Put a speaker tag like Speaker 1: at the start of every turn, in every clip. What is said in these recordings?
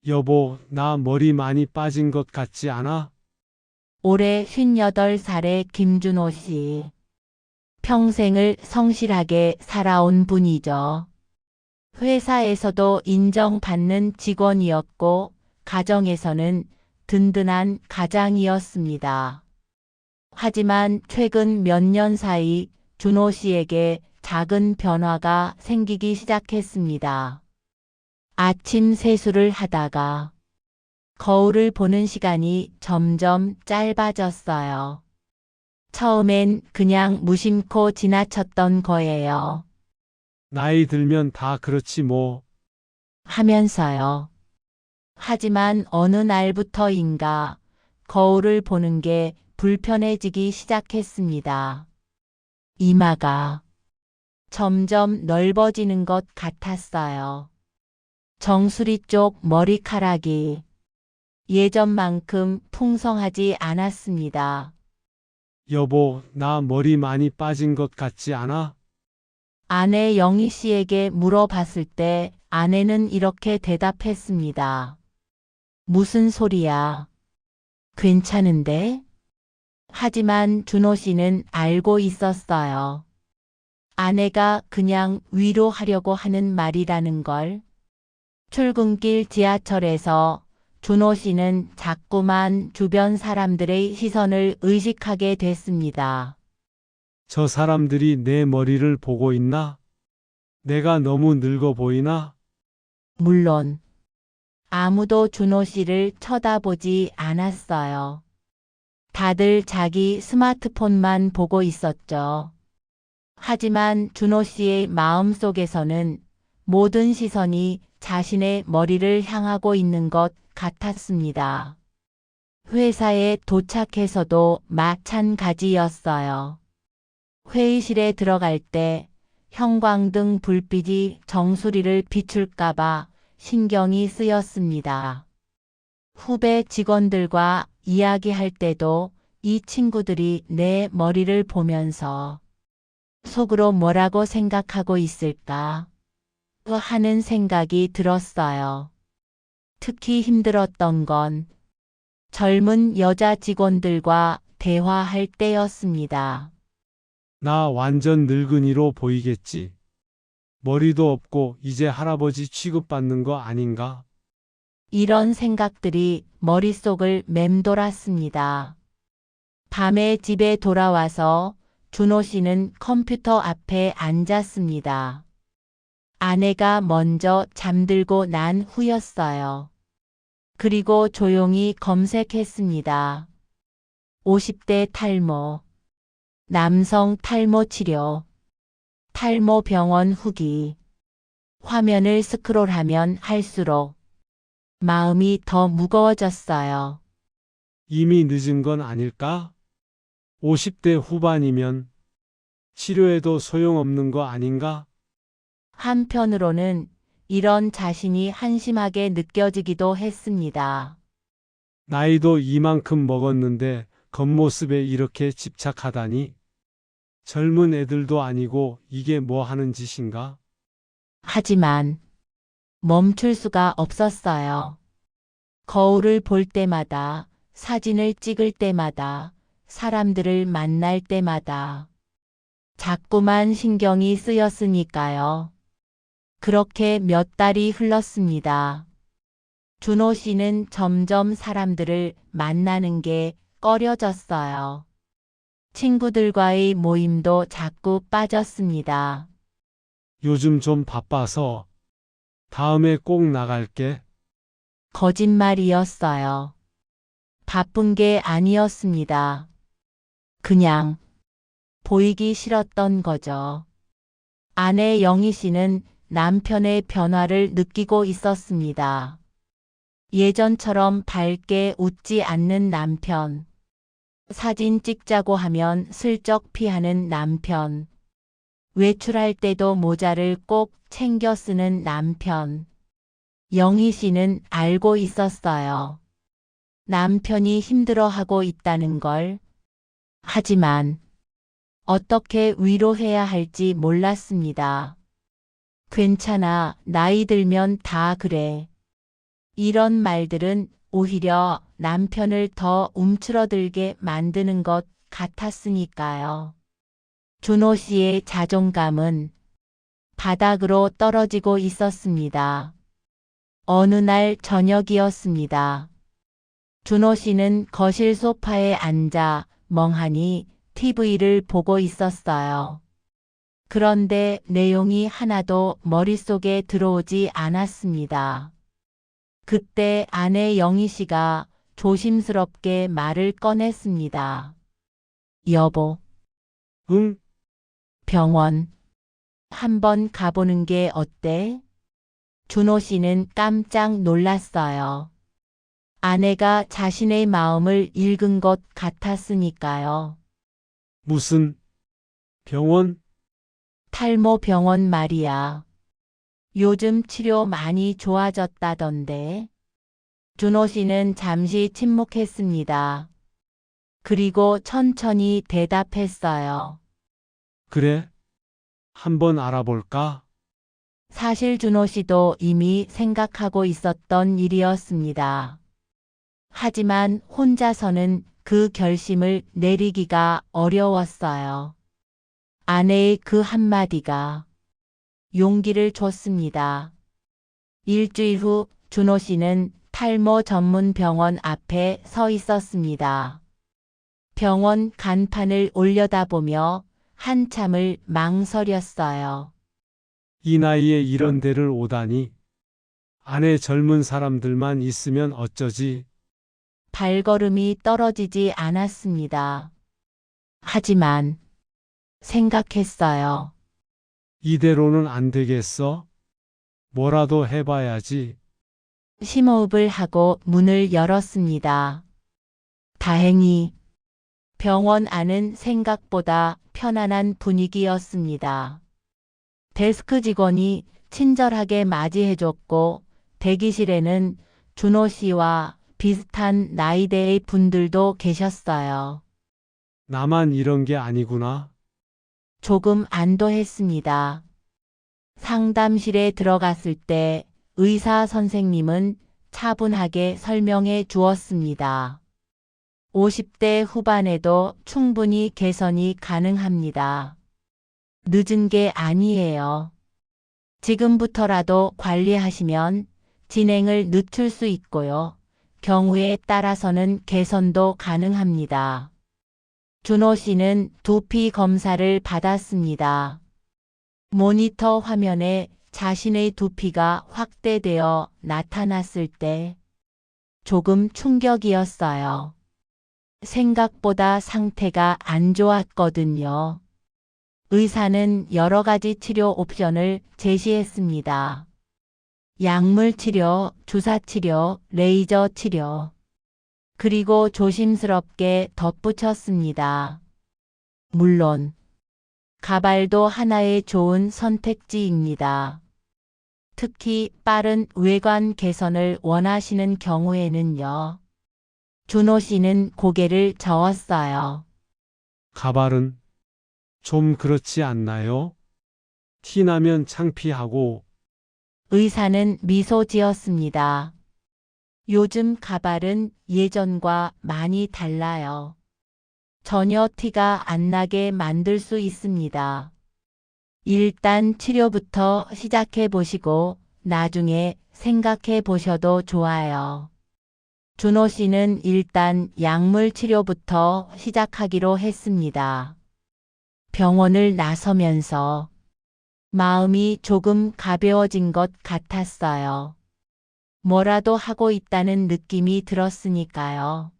Speaker 1: 여보, 나 머리 많이 빠진 것 같지 않아?
Speaker 2: 올해 58살의 김준호 씨. 평생을 성실하게 살아온 분이죠. 회사에서도 인정받는 직원이었고, 가정에서는 든든한 가장이었습니다. 하지만 최근 몇 년 사이 준호 씨에게 작은 변화가 생기기 시작했습니다. 아침 세수를 하다가 거울을 보는 시간이 점점 짧아졌어요. 처음엔 그냥 무심코 지나쳤던 거예요.
Speaker 1: 나이 들면 다 그렇지 뭐.
Speaker 2: 하면서요. 하지만 어느 날부터인가 거울을 보는 게 불편해지기 시작했습니다. 이마가 점점 넓어지는 것 같았어요. 정수리 쪽 머리카락이 예전만큼 풍성하지 않았습니다.
Speaker 1: 여보, 나 머리 많이 빠진 것 같지 않아?
Speaker 2: 아내 영희 씨에게 물어봤을 때 아내는 이렇게 대답했습니다. 무슨 소리야? 괜찮은데? 하지만 준호 씨는 알고 있었어요. 아내가 그냥 위로하려고 하는 말이라는 걸. 출근길 지하철에서 준호 씨는 자꾸만 주변 사람들의 시선을 의식하게 됐습니다.
Speaker 1: 저 사람들이 내 머리를 보고 있나? 내가 너무 늙어 보이나?
Speaker 2: 물론 아무도 준호 씨를 쳐다보지 않았어요. 다들 자기 스마트폰만 보고 있었죠. 하지만 준호 씨의 마음속에서는 모든 시선이 자신의 머리를 향하고 있는 것 같았습니다. 회사에 도착해서도 마찬가지였어요. 회의실에 들어갈 때 형광등 불빛이 정수리를 비출까봐 신경이 쓰였습니다. 후배 직원들과 이야기할 때도 이 친구들이 내 머리를 보면서 속으로 뭐라고 생각하고 있을까 하는 생각이 들었어요. 특히 힘들었던 건 젊은 여자 직원들과 대화할 때였습니다.
Speaker 1: 나 완전 늙은이로 보이겠지. 머리도 없고 이제 할아버지 취급받는 거 아닌가?
Speaker 2: 이런 생각들이 머릿속을 맴돌았습니다. 밤에 집에 돌아와서 준호 씨는 컴퓨터 앞에 앉았습니다. 아내가 먼저 잠들고 난 후였어요. 그리고 조용히 검색했습니다. 50대 탈모, 남성 탈모 치료, 탈모 병원 후기. 화면을 스크롤하면 할수록 마음이 더 무거워졌어요.
Speaker 1: 이미 늦은 건 아닐까? 50대 후반이면 치료해도 소용없는 거 아닌가?
Speaker 2: 한편으로는 이런 자신이 한심하게 느껴지기도 했습니다.
Speaker 1: 나이도 이만큼 먹었는데 겉모습에 이렇게 집착하다니? 젊은 애들도 아니고 이게 뭐 하는 짓인가?
Speaker 2: 하지만 멈출 수가 없었어요. 거울을 볼 때마다, 사진을 찍을 때마다, 사람들을 만날 때마다 자꾸만 신경이 쓰였으니까요. 그렇게 몇 달이 흘렀습니다. 준호 씨는 점점 사람들을 만나는 게 꺼려졌어요. 친구들과의 모임도 자꾸 빠졌습니다.
Speaker 1: 요즘 좀 바빠서 다음에 꼭 나갈게.
Speaker 2: 거짓말이었어요. 바쁜 게 아니었습니다. 그냥 보이기 싫었던 거죠. 아내 영희 씨는 남편의 변화를 느끼고 있었습니다. 예전처럼 밝게 웃지 않는 남편. 사진 찍자고 하면 슬쩍 피하는 남편. 외출할 때도 모자를 꼭 챙겨 쓰는 남편. 영희 씨는 알고 있었어요. 남편이 힘들어하고 있다는 걸. 하지만 어떻게 위로해야 할지 몰랐습니다. 괜찮아, 나이 들면 다 그래. 이런 말들은 오히려 남편을 더 움츠러들게 만드는 것 같았으니까요. 준호 씨의 자존감은 바닥으로 떨어지고 있었습니다. 어느 날 저녁이었습니다. 준호 씨는 거실 소파에 앉아 멍하니 TV를 보고 있었어요. 그런데 내용이 하나도 머릿속에 들어오지 않았습니다. 그때 아내 영희 씨가 조심스럽게 말을 꺼냈습니다. 여보,
Speaker 1: 응?
Speaker 2: 병원 한번 가보는 게 어때? 준호 씨는 깜짝 놀랐어요. 아내가 자신의 마음을 읽은 것 같았으니까요.
Speaker 1: 무슨 병원?
Speaker 2: 탈모 병원 말이야. 요즘 치료 많이 좋아졌다던데. 준호 씨는 잠시 침묵했습니다. 그리고 천천히 대답했어요.
Speaker 1: 그래? 한번 알아볼까?
Speaker 2: 사실 준호 씨도 이미 생각하고 있었던 일이었습니다. 하지만 혼자서는 그 결심을 내리기가 어려웠어요. 아내의 그 한마디가 용기를 줬습니다. 일주일 후 준호 씨는 탈모 전문 병원 앞에 서 있었습니다. 병원 간판을 올려다보며 한참을 망설였어요.
Speaker 1: 이 나이에 이런 데를 오다니. 안에 젊은 사람들만 있으면 어쩌지?
Speaker 2: 발걸음이 떨어지지 않았습니다. 하지만 생각했어요.
Speaker 1: 이대로는 안 되겠어? 뭐라도 해봐야지.
Speaker 2: 심호흡을 하고 문을 열었습니다. 다행히 병원 안은 생각보다 편안한 분위기였습니다. 데스크 직원이 친절하게 맞이해줬고 대기실에는 준호 씨와 비슷한 나이대의 분들도 계셨어요.
Speaker 1: 나만 이런 게 아니구나.
Speaker 2: 조금 안도했습니다. 상담실에 들어갔을 때 의사 선생님은 차분하게 설명해 주었습니다. 50대 후반에도 충분히 개선이 가능합니다. 늦은 게 아니에요. 지금부터라도 관리하시면 진행을 늦출 수 있고요. 경우에 따라서는 개선도 가능합니다. 준호 씨는 두피 검사를 받았습니다. 모니터 화면에 자신의 두피가 확대되어 나타났을 때 조금 충격이었어요. 생각보다 상태가 안 좋았거든요. 의사는 여러 가지 치료 옵션을 제시했습니다. 약물 치료, 주사 치료, 레이저 치료. 그리고 조심스럽게 덧붙였습니다. 물론, 가발도 하나의 좋은 선택지입니다. 특히 빠른 외관 개선을 원하시는 경우에는요. 준호 씨는 고개를 저었어요.
Speaker 1: 가발은 좀 그렇지 않나요? 티나면 창피하고.
Speaker 2: 의사는 미소 지었습니다. 요즘 가발은 예전과 많이 달라요. 전혀 티가 안 나게 만들 수 있습니다. 일단 치료부터 시작해 보시고 나중에 생각해 보셔도 좋아요. 준호 씨는 일단 약물 치료부터 시작하기로 했습니다. 병원을 나서면서 마음이 조금 가벼워진 것 같았어요. 뭐라도 하고 있다는 느낌이 들었으니까요.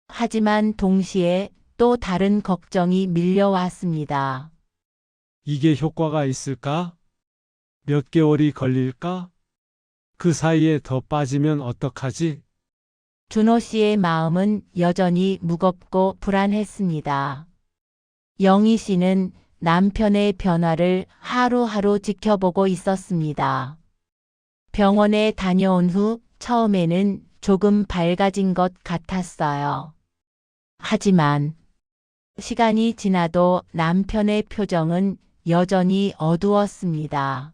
Speaker 2: 하지만 동시에 또 다른 걱정이 밀려왔습니다.
Speaker 1: 이게 효과가 있을까? 몇 개월이 걸릴까? 그 사이에 더 빠지면 어떡하지?
Speaker 2: 준호 씨의 마음은 여전히 무겁고 불안했습니다. 영희 씨는 남편의 변화를 하루하루 지켜보고 있었습니다. 병원에 다녀온 후 처음에는 조금 밝아진 것 같았어요. 하지만 시간이 지나도 남편의 표정은 여전히 어두웠습니다.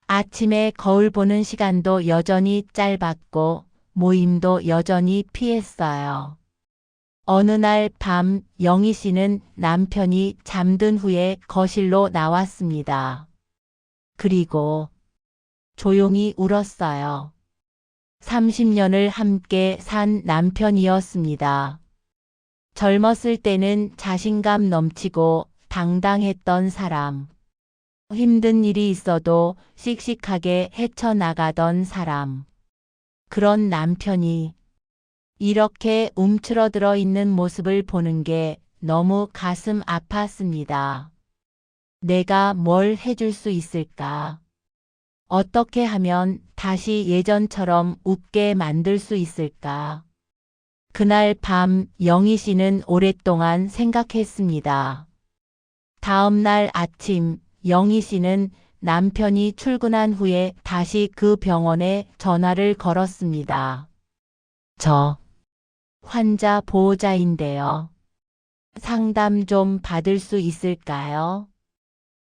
Speaker 2: 아침에 거울 보는 시간도 여전히 짧았고 모임도 여전히 피했어요. 어느 날 밤 영희 씨는 남편이 잠든 후에 거실로 나왔습니다. 그리고 조용히 울었어요. 30년을 함께 산 남편이었습니다. 젊었을 때는 자신감 넘치고 당당했던 사람. 힘든 일이 있어도 씩씩하게 헤쳐나가던 사람. 그런 남편이 이렇게 움츠러들어 있는 모습을 보는 게 너무 가슴 아팠습니다. 내가 뭘 해줄 수 있을까? 어떻게 하면 다시 예전처럼 웃게 만들 수 있을까? 그날 밤 영희 씨는 오랫동안 생각했습니다. 다음 날 아침 영희 씨는 남편이 출근한 후에 다시 그 병원에 전화를 걸었습니다. 저 환자 보호자인데요. 상담 좀 받을 수 있을까요?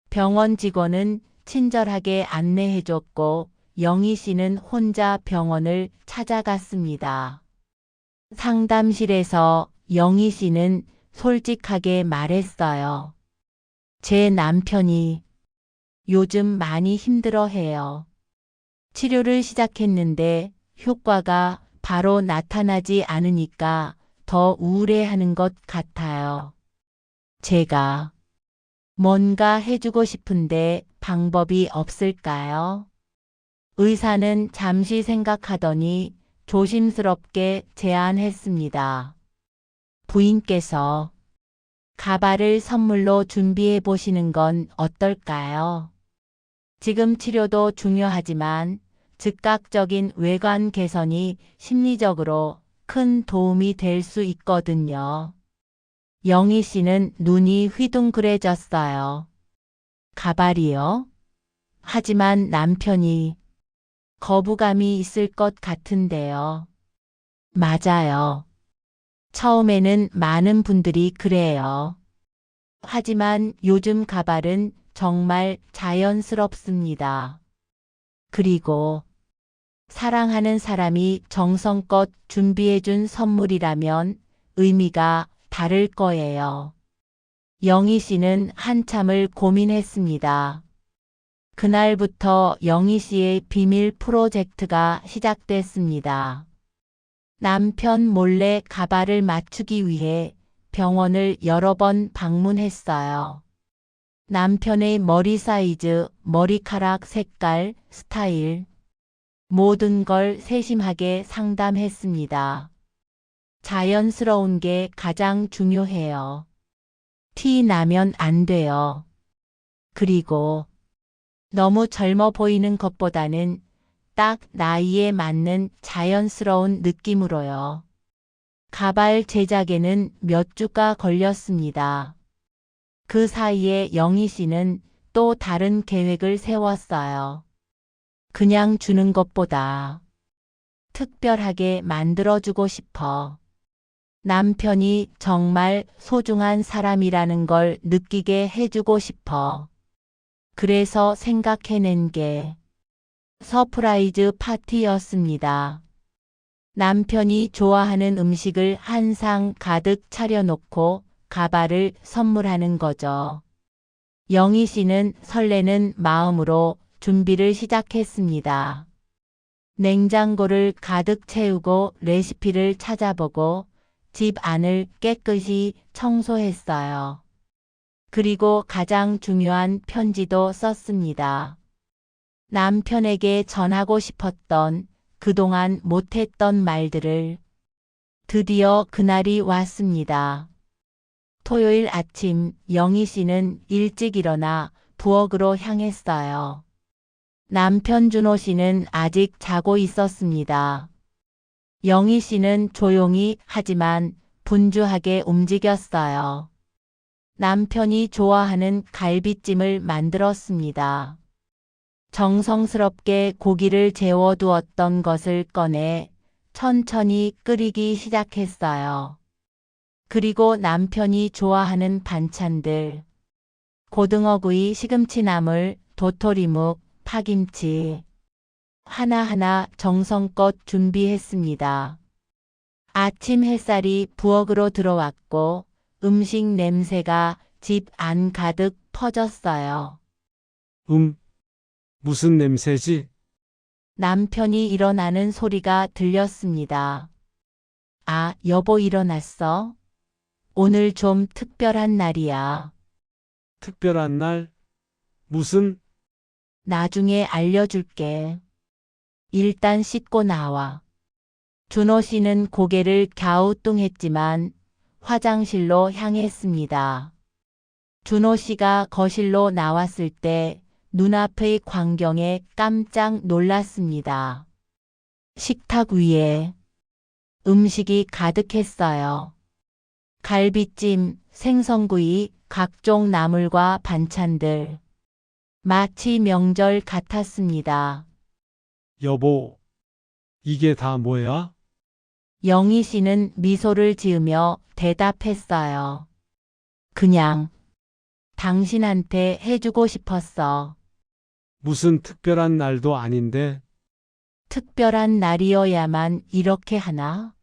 Speaker 2: 병원 직원은 친절하게 안내해줬고 영희 씨는 혼자 병원을 찾아갔습니다. 상담실에서 영희 씨는 솔직하게 말했어요. 제 남편이 요즘 많이 힘들어해요. 치료를 시작했는데 효과가 바로 나타나지 않으니까 더 우울해하는 것 같아요. 제가 뭔가 해주고 싶은데 방법이 없을까요? 의사는 잠시 생각하더니 조심스럽게 제안했습니다. 부인께서 가발을 선물로 준비해 보시는 건 어떨까요? 지금 치료도 중요하지만 즉각적인 외관 개선이 심리적으로 큰 도움이 될 수 있거든요. 영희 씨는 눈이 휘둥그레졌어요. 가발이요? 하지만 남편이 거부감이 있을 것 같은데요. 맞아요. 처음에는 많은 분들이 그래요. 하지만 요즘 가발은 정말 자연스럽습니다. 그리고 사랑하는 사람이 정성껏 준비해준 선물이라면 의미가 다를 거예요. 영희 씨는 한참을 고민했습니다. 그날부터 영희 씨의 비밀 프로젝트가 시작됐습니다. 남편 몰래 가발을 맞추기 위해 병원을 여러 번 방문했어요. 남편의 머리 사이즈, 머리카락 색깔, 스타일, 모든 걸 세심하게 상담했습니다. 자연스러운 게 가장 중요해요. 티 나면 안 돼요. 그리고 너무 젊어 보이는 것보다는 딱 나이에 맞는 자연스러운 느낌으로요. 가발 제작에는 몇 주가 걸렸습니다. 그 사이에 영희 씨는 또 다른 계획을 세웠어요. 그냥 주는 것보다 특별하게 만들어주고 싶어. 남편이 정말 소중한 사람이라는 걸 느끼게 해주고 싶어. 그래서 생각해낸 게 서프라이즈 파티였습니다. 남편이 좋아하는 음식을 한 상 가득 차려놓고 가발을 선물하는 거죠. 영희 씨는 설레는 마음으로 준비를 시작했습니다. 냉장고를 가득 채우고 레시피를 찾아보고 집 안을 깨끗이 청소했어요. 그리고 가장 중요한 편지도 썼습니다. 남편에게 전하고 싶었던 그동안 못했던 말들을. 드디어 그날이 왔습니다. 토요일 아침 영희 씨는 일찍 일어나 부엌으로 향했어요. 남편 준호 씨는 아직 자고 있었습니다. 영희 씨는 조용히 하지만 분주하게 움직였어요. 남편이 좋아하는 갈비찜을 만들었습니다. 정성스럽게 고기를 재워두었던 것을 꺼내 천천히 끓이기 시작했어요. 그리고 남편이 좋아하는 반찬들, 고등어구이, 시금치나물, 도토리묵, 파김치 하나하나 정성껏 준비했습니다. 아침 햇살이 부엌으로 들어왔고 음식 냄새가 집 안 가득 퍼졌어요.
Speaker 1: 무슨 냄새지?
Speaker 2: 남편이 일어나는 소리가 들렸습니다. 아, 여보 일어났어? 오늘 좀 특별한 날이야.
Speaker 1: 특별한 날? 무슨?
Speaker 2: 나중에 알려줄게. 일단 씻고 나와. 준호 씨는 고개를 갸우뚱했지만 화장실로 향했습니다. 준호 씨가 거실로 나왔을 때 눈앞의 광경에 깜짝 놀랐습니다. 식탁 위에 음식이 가득했어요. 갈비찜, 생선구이, 각종 나물과 반찬들. 마치 명절 같았습니다.
Speaker 1: 여보, 이게 다 뭐야?
Speaker 2: 영희 씨는 미소를 지으며 대답했어요. 그냥 당신한테 해주고 싶었어.
Speaker 1: 무슨 특별한 날도 아닌데,
Speaker 2: 특별한 날이어야만 이렇게 하나?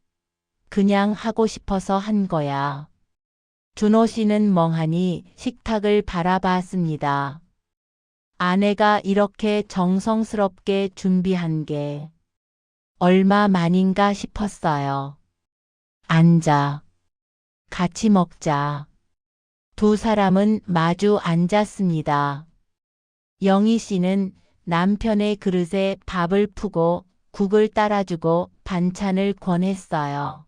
Speaker 2: 그냥 하고 싶어서 한 거야. 준호 씨는 멍하니 식탁을 바라봤습니다. 아내가 이렇게 정성스럽게 준비한 게 얼마 만인가 싶었어요. 앉아. 같이 먹자. 두 사람은 마주 앉았습니다. 영희 씨는 남편의 그릇에 밥을 푸고 국을 따라주고 반찬을 권했어요.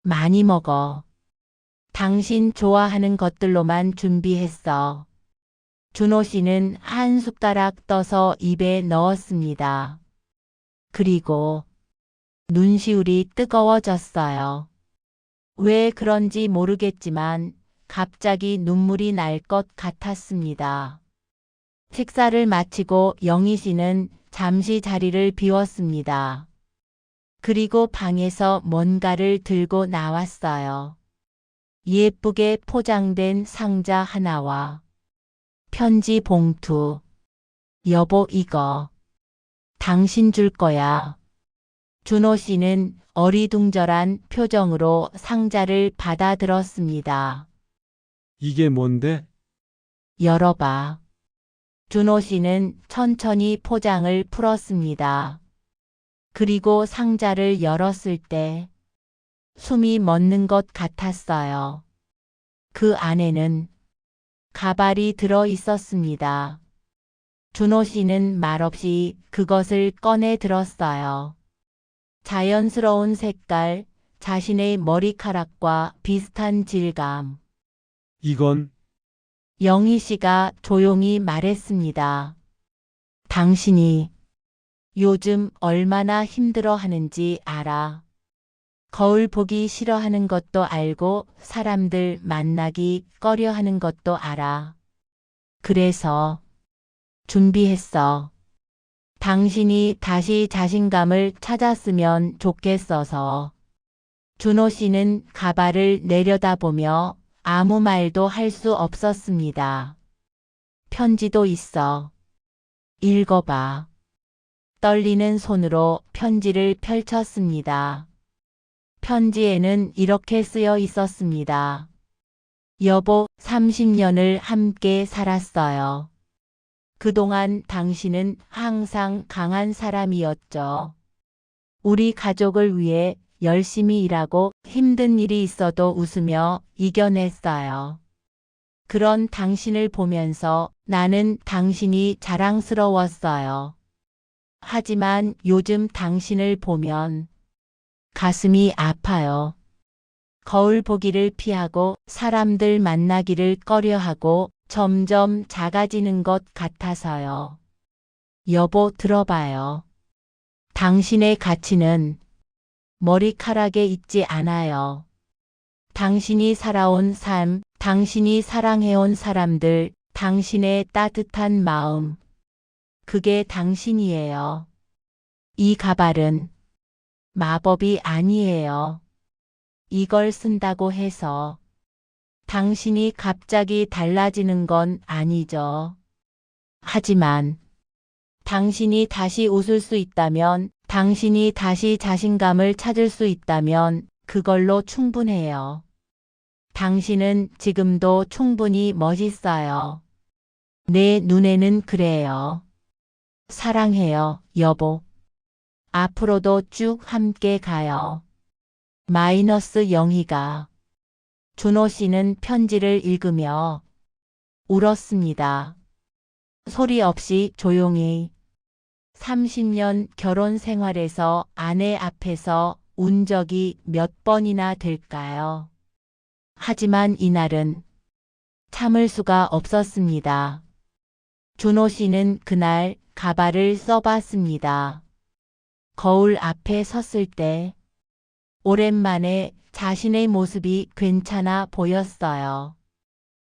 Speaker 2: 많이 먹어. 당신 좋아하는 것들로만 준비했어. 준호 씨는 한 숟가락 떠서 입에 넣었습니다. 그리고 눈시울이 뜨거워졌어요. 왜 그런지 모르겠지만 갑자기 눈물이 날 것 같았습니다. 식사를 마치고 영희 씨는 잠시 자리를 비웠습니다. 그리고 방에서 뭔가를 들고 나왔어요. 예쁘게 포장된 상자 하나와 편지 봉투. 여보 이거 당신 줄 거야. 준호 씨는 어리둥절한 표정으로 상자를 받아들었습니다.
Speaker 1: 이게 뭔데?
Speaker 2: 열어봐. 준호 씨는 천천히 포장을 풀었습니다. 그리고 상자를 열었을 때 숨이 멎는 것 같았어요. 그 안에는 가발이 들어 있었습니다. 준호 씨는 말없이 그것을 꺼내 들었어요. 자연스러운 색깔, 자신의 머리카락과 비슷한 질감.
Speaker 1: 이건
Speaker 2: 영희 씨가 조용히 말했습니다. 당신이 요즘 얼마나 힘들어 하는지 알아. 거울 보기 싫어하는 것도 알고 사람들 만나기 꺼려 하는 것도 알아. 그래서 준비했어. 당신이 다시 자신감을 찾았으면 좋겠어서. 준호 씨는 가발을 내려다보며 아무 말도 할 수 없었습니다. 편지도 있어. 읽어봐. 떨리는 손으로 편지를 펼쳤습니다. 편지에는 이렇게 쓰여 있었습니다. 여보, 30년을 함께 살았어요. 그동안 당신은 항상 강한 사람이었죠. 우리 가족을 위해 열심히 일하고 힘든 일이 있어도 웃으며 이겨냈어요. 그런 당신을 보면서 나는 당신이 자랑스러웠어요. 하지만 요즘 당신을 보면 가슴이 아파요. 거울 보기를 피하고 사람들 만나기를 꺼려하고 점점 작아지는 것 같아서요. 여보, 들어봐요. 당신의 가치는 머리카락에 있지 않아요. 당신이 살아온 삶, 당신이 사랑해온 사람들, 당신의 따뜻한 마음. 그게 당신이에요. 이 가발은 마법이 아니에요. 이걸 쓴다고 해서 당신이 갑자기 달라지는 건 아니죠. 하지만 당신이 다시 웃을 수 있다면, 당신이 다시 자신감을 찾을 수 있다면 그걸로 충분해요. 당신은 지금도 충분히 멋있어요. 내 눈에는 그래요. 사랑해요, 여보. 앞으로도 쭉 함께 가요. 마이너스 영희가. 준호 씨는 편지를 읽으며 울었습니다. 소리 없이 조용히. 30년 결혼 생활에서 아내 앞에서 운 적이 몇 번이나 될까요? 하지만 이날은 참을 수가 없었습니다. 준호 씨는 그날 가발을 써봤습니다. 거울 앞에 섰을 때 오랜만에 자신의 모습이 괜찮아 보였어요.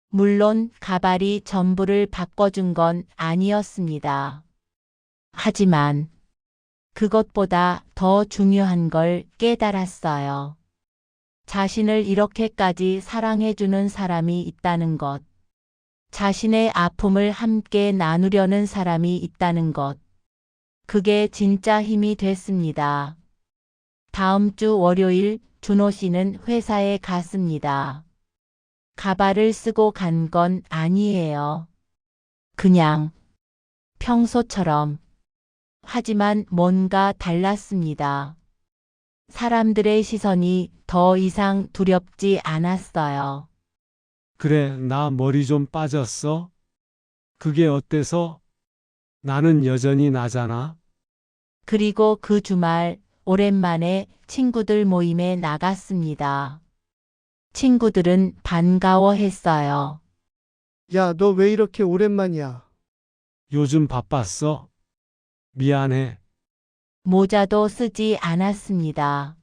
Speaker 2: 물론 가발이 전부를 바꿔준 건 아니었습니다. 하지만 그것보다 더 중요한 걸 깨달았어요. 자신을 이렇게까지 사랑해주는 사람이 있다는 것. 자신의 아픔을 함께 나누려는 사람이 있다는 것. 그게 진짜 힘이 됐습니다. 다음 주 월요일 준호 씨는 회사에 갔습니다. 가발을 쓰고 간 건 아니에요. 그냥 평소처럼. 하지만 뭔가 달랐습니다. 사람들의 시선이 더 이상 두렵지 않았어요.
Speaker 1: 그래, 나 머리 좀 빠졌어? 그게 어때서? 나는 여전히 나잖아.
Speaker 2: 그리고 그 주말 오랜만에 친구들 모임에 나갔습니다. 친구들은 반가워했어요.
Speaker 3: 야, 너 왜 이렇게 오랜만이야?
Speaker 1: 요즘 바빴어? 미안해.
Speaker 2: 모자도 쓰지 않았습니다.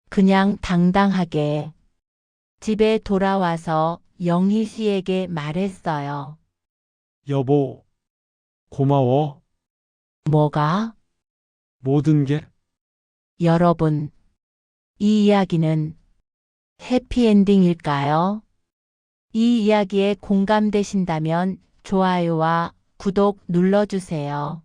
Speaker 2: 그냥 당당하게 집에 돌아와서 영희 씨에게 말했어요.
Speaker 1: 여보, 고마워.
Speaker 2: 뭐가?
Speaker 1: 모든 게.
Speaker 2: 여러분, 이 이야기는 해피엔딩일까요? 이 이야기에 공감되신다면 좋아요와 구독 눌러주세요.